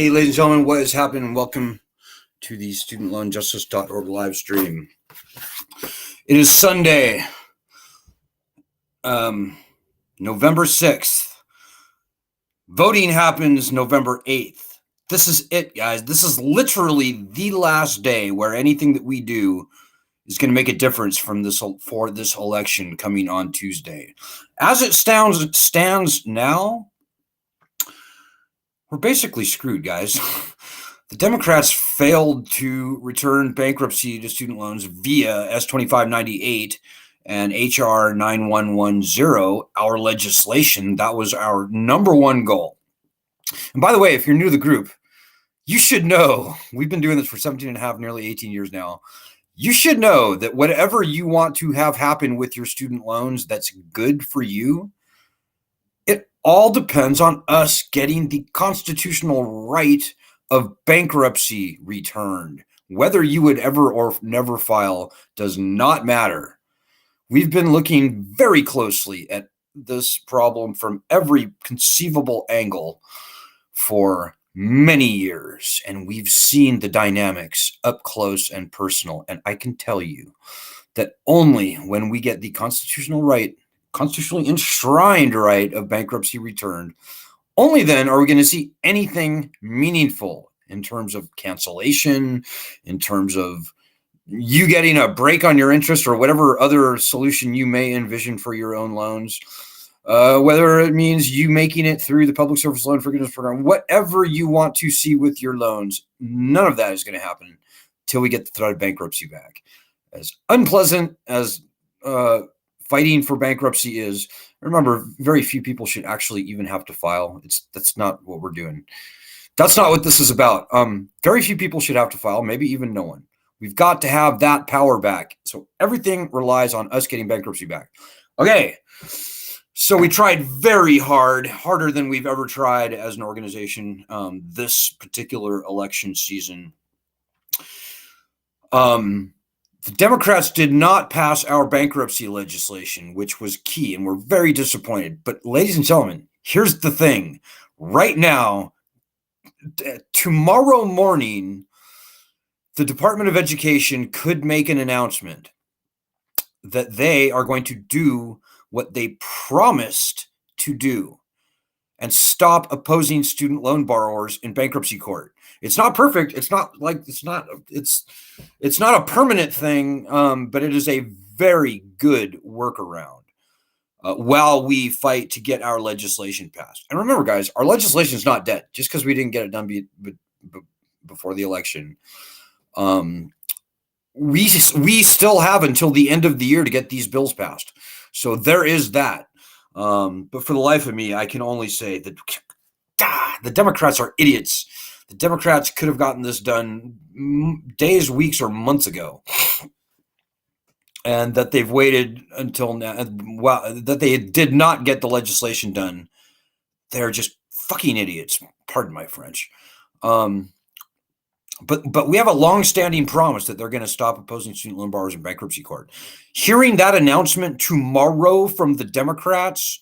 Hey, ladies and gentlemen, what is happening? Welcome to the studentloanjustice.org live stream. It is Sunday, November 6th. Voting happens November 8th. This is it, guys. This is literally the last day where anything that we do is going to make a difference for this election coming on Tuesday. As it stands now, we're basically screwed, guys. The Democrats failed to return bankruptcy to student loans via S2598 and HR 9110, our legislation. That was our number one goal. And by the way, if you're new to the group, you should know, we've been doing this for 17 and a half, nearly 18 years now. You should know that whatever you want to have happen with your student loans that's good for you, it all depends on us getting the constitutional right of bankruptcy returned. Whether you would ever or never file does not matter. We've been looking very closely at this problem from every conceivable angle for many years, and we've seen the dynamics up close and personal. And I can tell you that only when we get the constitutional right, constitutionally enshrined right of bankruptcy returned, only then are we going to see anything meaningful in terms of cancellation, in terms of you getting a break on your interest or whatever other solution you may envision for your own loans, whether it means you making it through the Public Service Loan Forgiveness Program, whatever you want to see with your loans, none of that is going to happen till we get the threat of bankruptcy back. As unpleasant as fighting for bankruptcy is, remember, very few people should actually even have to file. That's not what we're doing. That's not what this is about. Very few people should have to file, maybe even no one. We've got to have that power back. So everything relies on us getting bankruptcy back. Okay. So we tried very hard, harder than we've ever tried as an organization, this particular election season. The Democrats did not pass our bankruptcy legislation, which was key, and we're very disappointed. But ladies and gentlemen, here's the thing. Right now, tomorrow morning, the Department of Education could make an announcement that they are going to do what they promised to do and stop opposing student loan borrowers in bankruptcy court. It's not perfect. It's not a permanent thing, but it is a very good workaround while we fight to get our legislation passed. And remember, guys, our legislation is not dead just because we didn't get it done before the election. We still have until the end of the year to get these bills passed. So there is that. But for the life of me, I can only say that the Democrats are idiots. The Democrats could have gotten this done days, weeks, or months ago. And that they've waited until now. That they did not get the legislation done. They're just fucking idiots. Pardon my French. But we have a long-standing promise that they're going to stop opposing student loan borrowers in bankruptcy court. Hearing that announcement tomorrow from the Democrats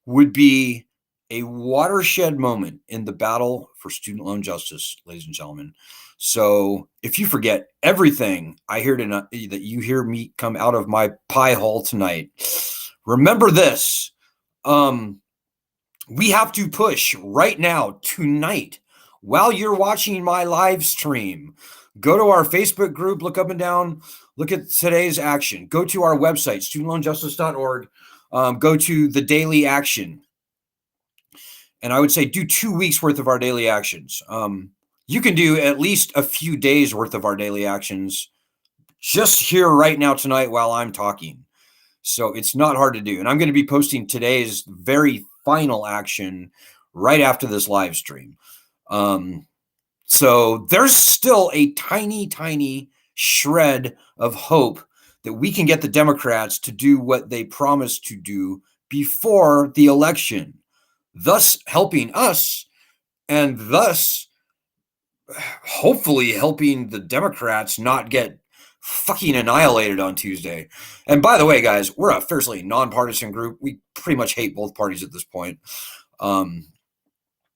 would be a watershed moment in the battle for student loan justice, ladies and gentlemen. So if you forget everything I hear tonight, that you hear me come out of my pie hole tonight, remember this. We have to push right now, tonight, while you're watching my live stream. Go to our Facebook group, look up and down, look at today's action. Go to our website, studentloanjustice.org. Go to the daily action. And I would say do 2 weeks worth of our daily actions. You can do at least a few days worth of our daily actions just here right now tonight while I'm talking. So it's not hard to do. And I'm going to be posting today's very final action right after this live stream. So there's still a tiny, tiny shred of hope that we can get the Democrats to do what they promised to do before the election, thus helping us and thus hopefully helping the Democrats not get fucking annihilated on Tuesday. And by the way, guys, we're a fiercely nonpartisan group. We pretty much hate both parties at this point.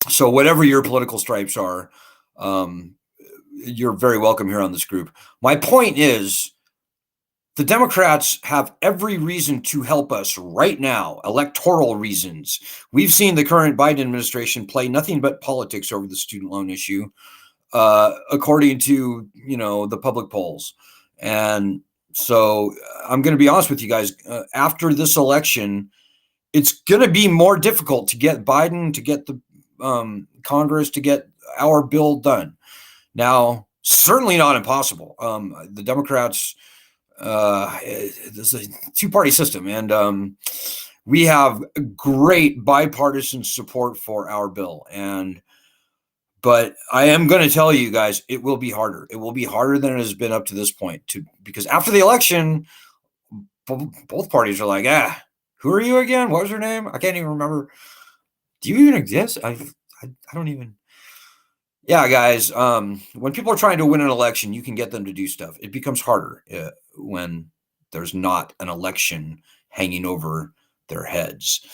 So whatever your political stripes are, you're very welcome here on this group. My point is, the Democrats have every reason to help us right now, electoral reasons. We've seen the current Biden administration play nothing but politics over the student loan issue, according to, the public polls. And so I'm going to be honest with you guys, after this election, it's going to be more difficult to get Biden, to get the Congress, to get our bill done. Now, certainly not impossible. The Democrats, there's a two-party system, and we have great bipartisan support for our bill. But I am going to tell you guys, it will be harder. It will be harder than it has been up to this point, because after the election, both parties are like, who are you again? What was your name? I can't even remember. Do you even exist? I don't even. Yeah, guys, when people are trying to win an election, you can get them to do stuff. It becomes harder when there's not an election hanging over their heads.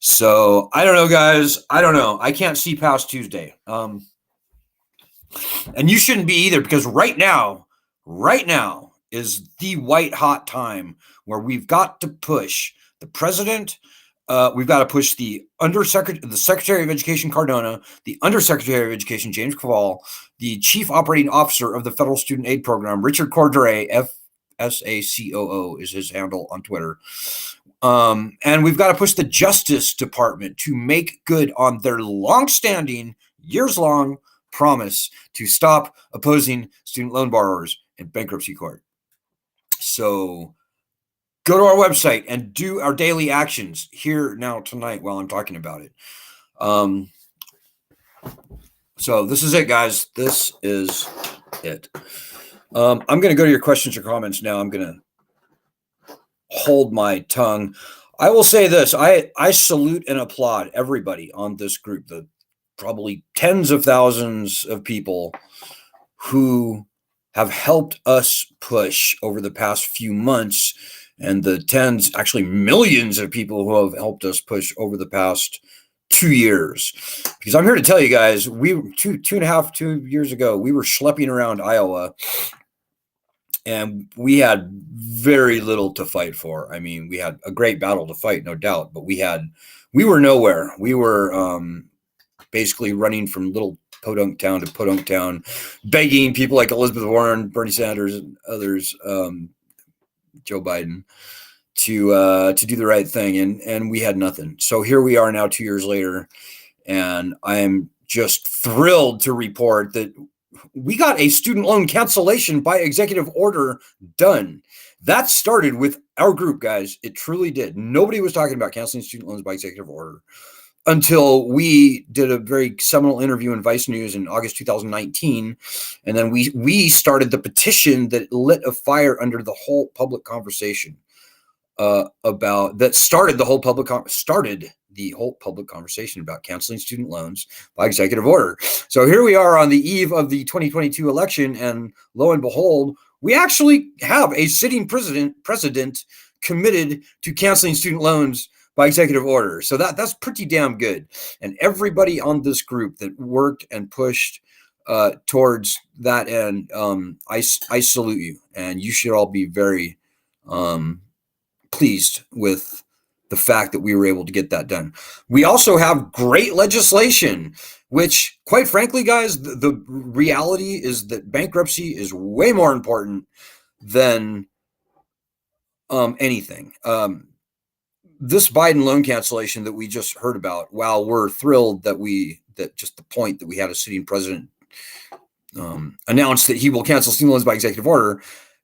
So I don't know, guys. I don't know. I can't see past Tuesday. And you shouldn't be either, because right now is the white hot time where we've got to push the president. We've got to push the Secretary of Education Cardona, the Undersecretary of Education James Kvaal, the Chief Operating Officer of the Federal Student Aid Program, Richard Cordray, FSACOO is his handle on Twitter. And we've got to push the Justice Department to make good on their long-standing, years-long promise to stop opposing student loan borrowers in bankruptcy court. So go to our website and do our daily actions here now tonight while I'm talking about it. So this is it, guys. This is it. I'm going to go to your questions or comments now. I'm going to hold my tongue. I will say this. I salute and applaud everybody on this group, the probably tens of thousands of people who have helped us push over the past few months, and the tens, actually millions of people who have helped us push over the past 2 years. Because I'm here to tell you guys, we 2 years ago, we were schlepping around Iowa, and we had very little to fight for. I mean, we had a great battle to fight, no doubt, but we were nowhere. We were basically running from little podunk town to podunk town, begging people like Elizabeth Warren, Bernie Sanders, and others, Joe Biden, to do the right thing, and we had nothing. So here we are now 2 years later, and I am just thrilled to report that we got a student loan cancellation by executive order done. That started with our group, guys. It truly did. Nobody was talking about canceling student loans by executive order until we did a very seminal interview in Vice News in August 2019. And then we started the petition that lit a fire under the whole public conversation started the whole public conversation about canceling student loans by executive order. So here we are on the eve of the 2022 election, and lo and behold, we actually have a sitting president committed to canceling student loans by executive order. So that's pretty damn good. And everybody on this group that worked and pushed towards that end, I salute you, and you should all be very pleased with the fact that we were able to get that done. We also have great legislation, which, quite frankly, guys, the reality is that bankruptcy is way more important than anything. This Biden loan cancellation that we just heard about, while we're thrilled that just the point that we had a sitting president announce that he will cancel student loans by executive order,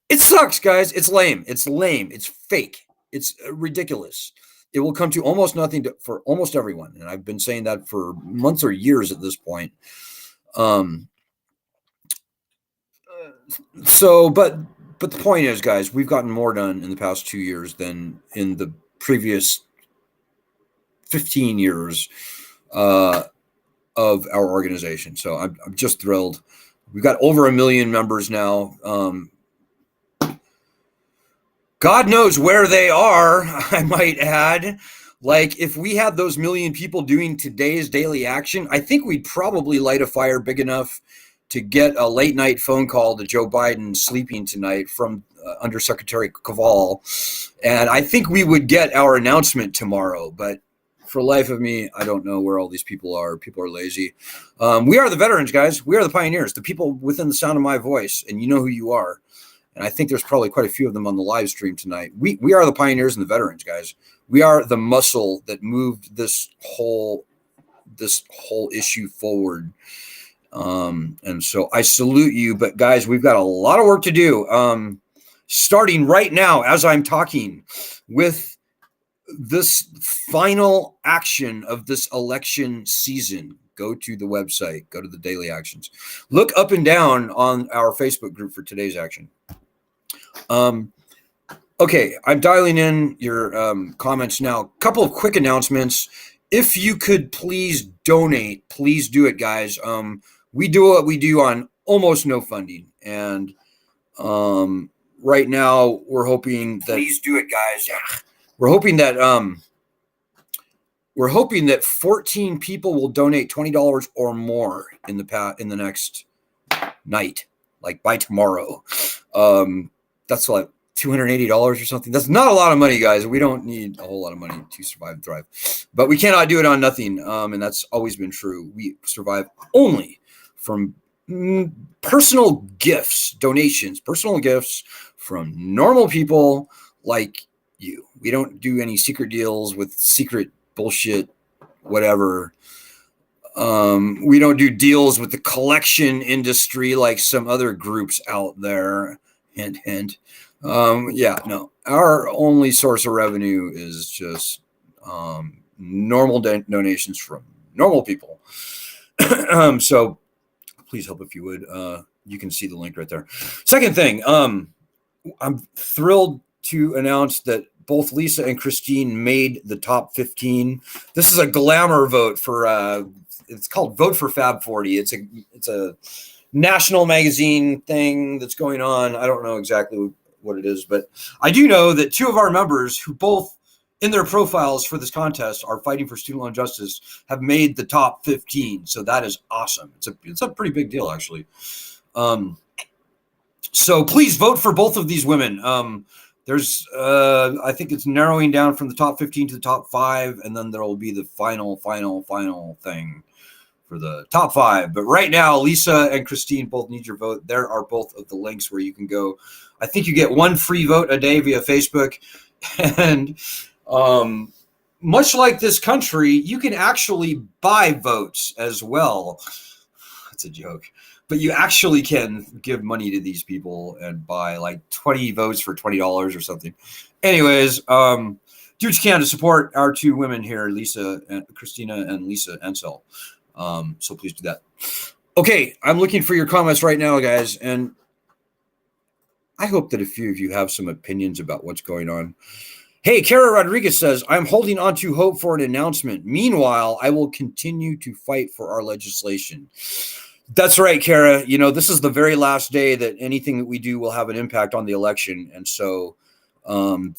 it sucks, guys. It's lame. It's fake. It's ridiculous. It will come to almost nothing for almost everyone. And I've been saying that for months or years at this point. But the point is, guys, we've gotten more done in the past 2 years than in the previous 15 years of our organization. So I'm just thrilled. We've got over 1 million members now. God knows where they are, I might add. Like, if we had those 1 million people doing today's daily action, I think we'd probably light a fire big enough to get a late night phone call to Joe Biden sleeping tonight from Undersecretary Caval. And I think we would get our announcement tomorrow, but for the life of me, I don't know where all these people are. People are lazy. We are the veterans, guys. We are the pioneers, the people within the sound of my voice, and you know who you are. And I think there's probably quite a few of them on the live stream tonight. We are the pioneers and the veterans, guys. We are the muscle that moved this whole issue forward. And so I salute you, but guys, we've got a lot of work to do. Starting right now, as I'm talking, with this final action of this election season. Go to the website, go to the daily actions, look up and down on our Facebook group for today's action. Okay, I'm dialing in your comments now. A couple of quick announcements. If you could please donate, please do it, guys. We do what we do on almost no funding. And right now we're hoping that please do it, guys. We're hoping that 14 people will donate $20 or more in the next night, like by tomorrow. That's like $280 or something. That's not a lot of money, guys. We don't need a whole lot of money to survive and thrive, but we cannot do it on nothing. And that's always been true. We survive only from personal gifts, donations, personal gifts from normal people like you. We don't do any secret deals with secret bullshit, whatever. We don't do deals with the collection industry like some other groups out there. Hint, hint. No. Our only source of revenue is just normal donations from normal people. So please help if you would. You can see the link right there. Second thing, I'm thrilled to announce that both Lisa and Christine made the top 15. This is a glamour vote for it's called Vote for Fab 40. It's a national magazine thing that's going on. I don't know exactly what it is, but I do know that two of our members who both in their profiles for this contest are fighting for student loan justice have made the top 15. So that is awesome. It's a pretty big deal, actually. So please vote for both of these women. There's, I think it's narrowing down from the top 15 to the top 5, and then there will be the final thing for the top 5. But right now, Lisa and Christine both need your vote. There are both of the links where you can go. I think you get one free vote a day via Facebook. And much like this country, you can actually buy votes as well. That's a joke. But you actually can give money to these people and buy like 20 votes for $20 or something. Anyways, do what you can to support our two women here, Christina and Lisa Ansel. So please do that. Okay, I'm looking for your comments right now, guys. And I hope that a few of you have some opinions about what's going on. Hey, Kara Rodriguez says, I'm holding on to hope for an announcement. Meanwhile, I will continue to fight for our legislation. That's right, Kara. You know, this is the very last day that anything that we do will have an impact on the election. And so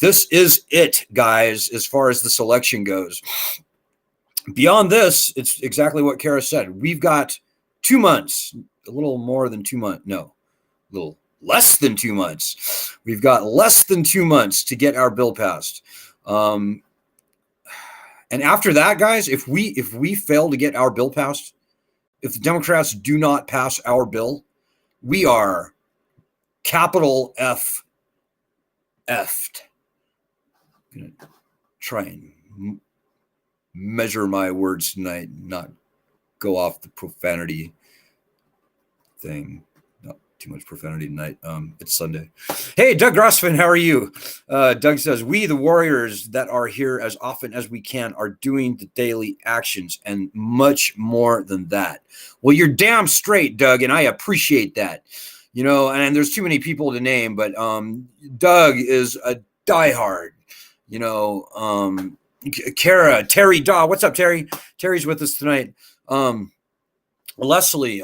this is it, guys, as far as this election goes. Beyond this, it's exactly what Kara said. We've got 2 months, a little more than 2 months. No, a little less than 2 months. We've got less than 2 months to get our bill passed. And after that, guys, if we fail to get our bill passed, if the Democrats do not pass our bill, we are capital F F'd. I'm going to try and measure my words tonight, not go off the profanity thing. Not too much profanity tonight. It's Sunday. Hey, Doug Grossman, how are you? Doug says, we, the warriors that are here as often as we can, are doing the daily actions and much more than that. Well, you're damn straight, Doug, and I appreciate that. You know, and there's too many people to name, but Doug is a diehard. You know, Kara, Terry Daw. What's up, Terry? Terry's with us tonight. Leslie,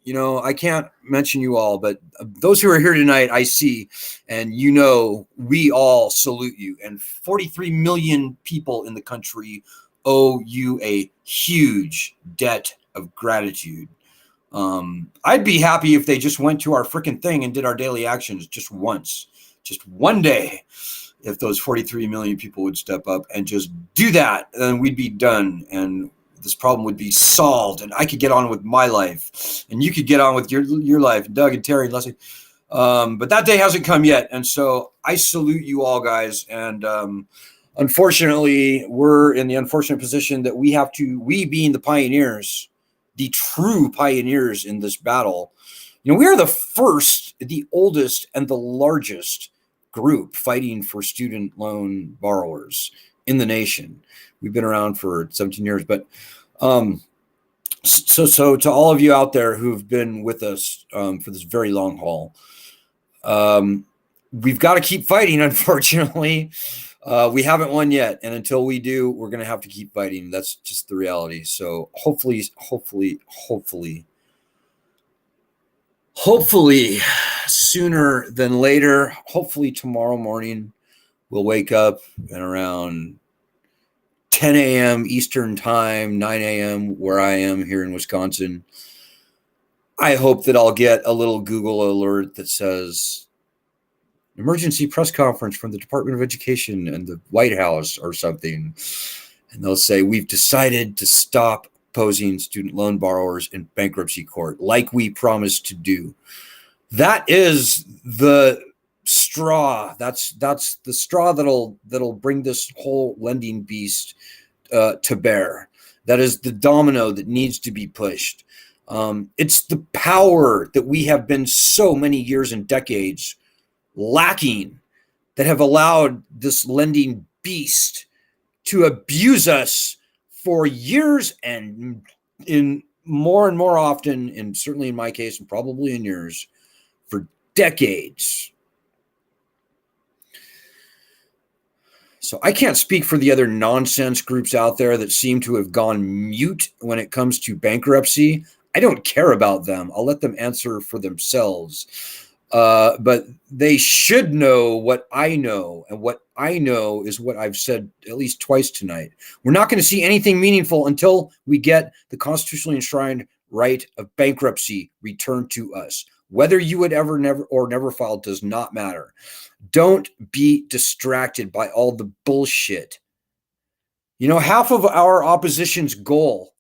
you know, I can't mention you all, but those who are here tonight, I see, and you know, we all salute you. And 43 million people in the country owe you a huge debt of gratitude. I'd be happy if they just went to our freaking thing and did our daily actions just once, just one day. If those 43 million people would step up and just do that, then we'd be done. And this problem would be solved. And I could get on with my life. And you could get on with your life. Doug and Terry and Leslie. But that day hasn't come yet. And so I salute you all, guys. And unfortunately, we're in the unfortunate position that we being the pioneers, the true pioneers in this battle, we are the first, the oldest, and the largest group fighting for student loan borrowers in the nation. We've been around for 17 years, but so to all of you out there who've been with us for this very long haul, we've got to keep fighting. Unfortunately, we haven't won yet, and until we do, we're going to have to keep fighting. That's just the reality. So hopefully sooner than later, hopefully tomorrow morning, we'll wake up at around 10 a.m. Eastern time, 9 a.m. where I am here in Wisconsin. I hope that I'll get a little Google alert that says emergency press conference from the Department of Education and the White House or something. And they'll say, we've decided to stop opposing student loan borrowers in bankruptcy court like we promised to do. That is the straw. That's the straw that'll bring this whole lending beast to bear. That is the domino that needs to be pushed. It's the power that we have been so many years and decades lacking that have allowed this lending beast to abuse us for years, and in more and more often, and certainly in my case, and probably in yours, for decades. So I can't speak for the other nonsense groups out there that seem to have gone mute when it comes to bankruptcy. I don't care about them. I'll let them answer for themselves. But they should know what I know. And what I know is what I've said at least twice tonight. We're not going to see anything meaningful until we get the constitutionally enshrined right of bankruptcy returned to us. Whether you would never file does not matter. Don't be distracted by all the bullshit. Half of our opposition's goal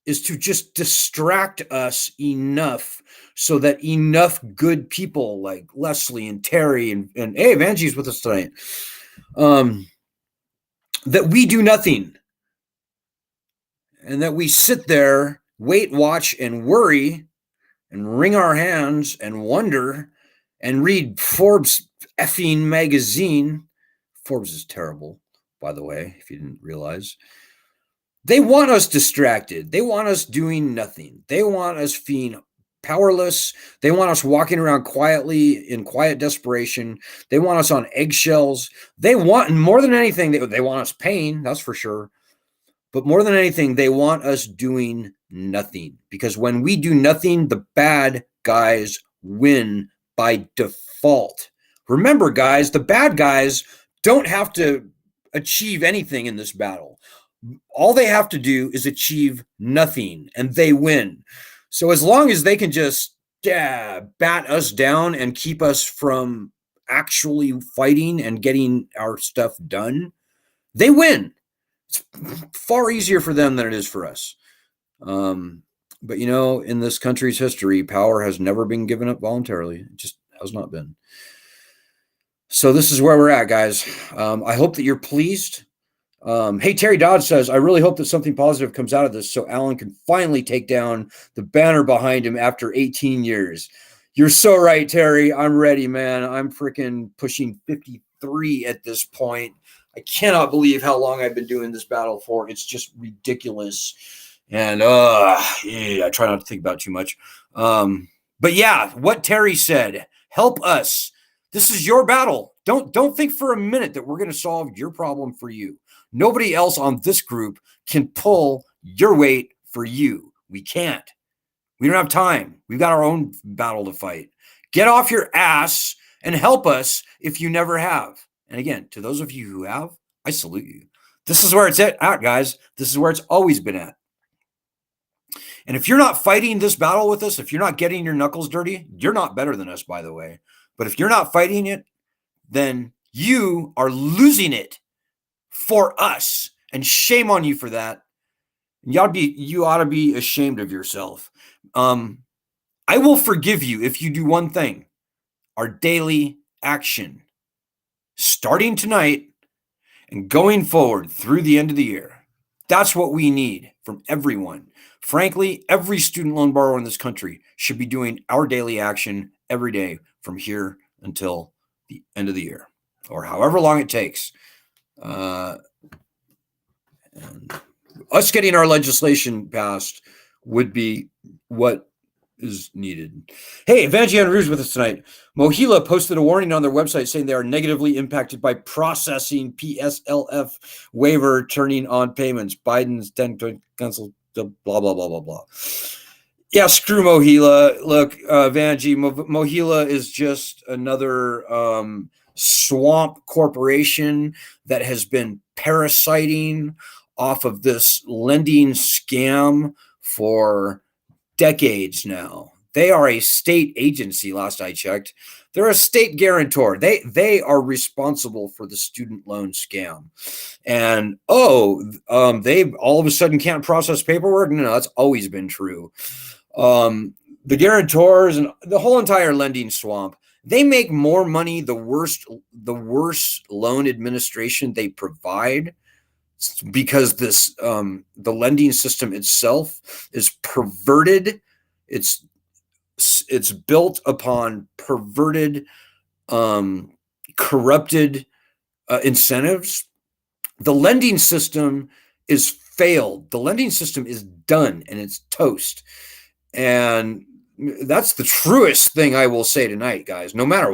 is to just distract us enough so that enough good people like Leslie and Terry and hey, Vanjie's with us tonight, that we do nothing and that we sit there, wait, watch, and worry and wring our hands and wonder and read Forbes effing magazine. Forbes is terrible, by the way, if you didn't realize. They want us distracted. They want us doing nothing. They want us being powerless. They want us walking around quietly in quiet desperation. They want us on eggshells. They want, more than anything, they want us paying, that's for sure. But more than anything, they want us doing nothing. Because when we do nothing, the bad guys win by default. Remember, guys, the bad guys don't have to achieve anything in this battle. All they have to do is achieve nothing, and they win. So as long as they can just bat us down and keep us from actually fighting and getting our stuff done, they win. It's far easier for them than it is for us. But, in this country's history, power has never been given up voluntarily. It just has not been. So this is where we're at, guys. I hope that you're pleased. Hey, Terry Dodd says, I really hope that something positive comes out of this so Alan can finally take down the banner behind him after 18 years. You're so right, Terry. I'm ready, man. I'm freaking pushing 53 at this point. I cannot believe how long I've been doing this battle for. It's just ridiculous. And I try not to think about it too much. But yeah, what Terry said, help us. This is your battle. Don't think for a minute that we're going to solve your problem for you. Nobody else on this group can pull your weight for you. We can't. We don't have time. We've got our own battle to fight. Get off your ass and help us if you never have. And again, to those of you who have, I salute you. This is where it's at, guys. This is where it's always been at. And if you're not fighting this battle with us, if you're not getting your knuckles dirty, you're not better than us, by the way. But if you're not fighting it, then you are losing it for us. And shame on you for that. You ought to be ashamed of yourself. I will forgive you if you do one thing: our daily action, starting tonight and going forward through the end of the year. That's what we need from everyone. Frankly, every student loan borrower in this country should be doing our daily action every day from here until the end of the year, or however long it takes. And us getting our legislation passed would be what is needed. Hey, Evangeline Rouge with us tonight. Mohila posted a warning on their website saying they are negatively impacted by processing PSLF waiver turning on payments. Biden's 10 cancel blah, blah, blah, blah, blah. Yeah, screw Mohila. Look, Vanjie, Mohila is just another swamp corporation that has been parasiting off of this lending scam for decades now. They are a state agency, last I checked. They're a state guarantor. They are responsible for the student loan scam. And they all of a sudden can't process paperwork? No, that's always been true. The guarantors and the whole entire lending swamp, they make more money the worse loan administration they provide, because this the lending system itself is perverted. It's built upon perverted, corrupted incentives. The lending system is failed. The lending system is done and it's toast. And that's the truest thing I will say tonight, guys. No matter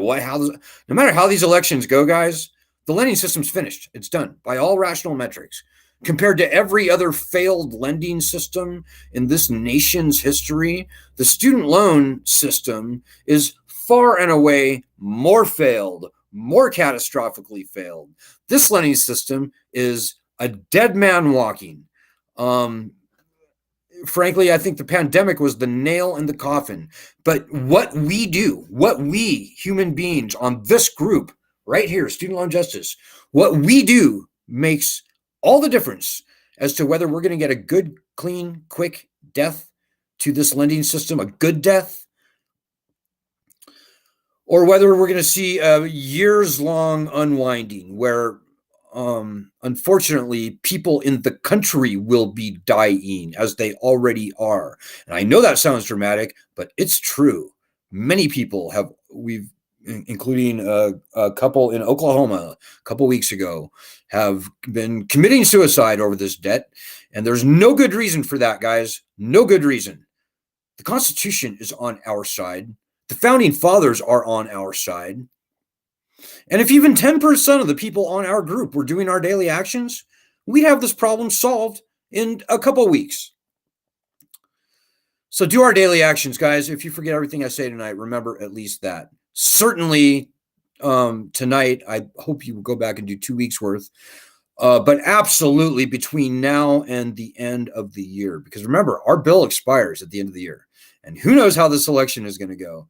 how these elections go, guys, the lending system's finished. It's done by all rational metrics. Compared to every other failed lending system in this nation's history, the student loan system is far and away more failed, more catastrophically failed. This lending system is a dead man walking. Frankly, I think the pandemic was the nail in the coffin. But what we human beings on this group right here, Student Loan Justice, what we do makes all the difference as to whether we're going to get a good, clean, quick death to this lending system, a good death, or whether we're going to see a years-long unwinding where, unfortunately, people in the country will be dying as they already are. And I know that sounds dramatic, but it's true. Many people including a couple in Oklahoma a couple weeks ago, have been committing suicide over this debt. And there's no good reason for that, guys. No good reason. The Constitution is on our side. The founding fathers are on our side. And if even 10% of the people on our group were doing our daily actions, we'd have this problem solved in a couple weeks. So do our daily actions, guys. If you forget everything I say tonight, remember at least that. Certainly tonight, I hope you will go back and do 2 weeks worth. But absolutely between now and the end of the year. Because remember, our bill expires at the end of the year. And who knows how this election is going to go.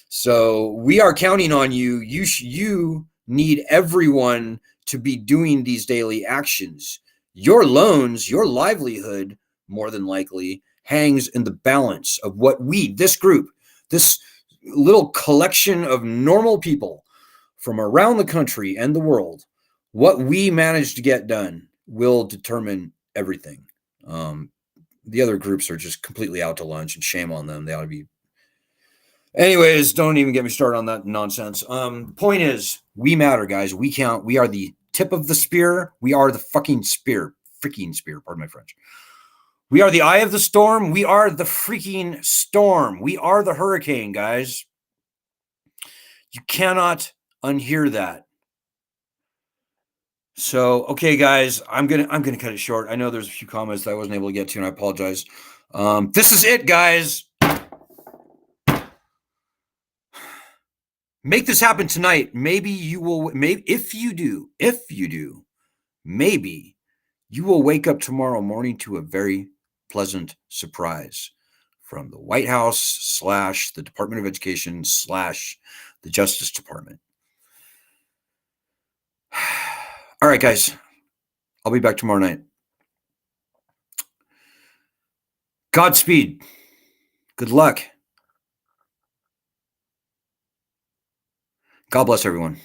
So we are counting on you. You need everyone to be doing these daily actions. Your loans, your livelihood, more than likely, hangs in the balance of what this group, this little collection of normal people from around the country and the world, what we manage to get done will determine everything. The other groups are just completely out to lunch, and shame on them. They ought to be. Anyways, don't even get me started on that nonsense. Point is, we matter, guys. We count. We are the tip of the spear. We are the fucking spear. Freaking spear. Pardon my French. We are the eye of the storm. We are the freaking storm. We are the hurricane, guys. You cannot unhear that. So, okay, guys, I'm gonna cut it short. I know there's a few comments that I wasn't able to get to, and I apologize. This is it, guys. Make this happen tonight. Maybe you will. Maybe if you do, maybe you will wake up tomorrow morning to a very pleasant surprise from the White House / the Department of Education / the Justice Department. All right, guys. I'll be back tomorrow night. Godspeed. Good luck. God bless everyone.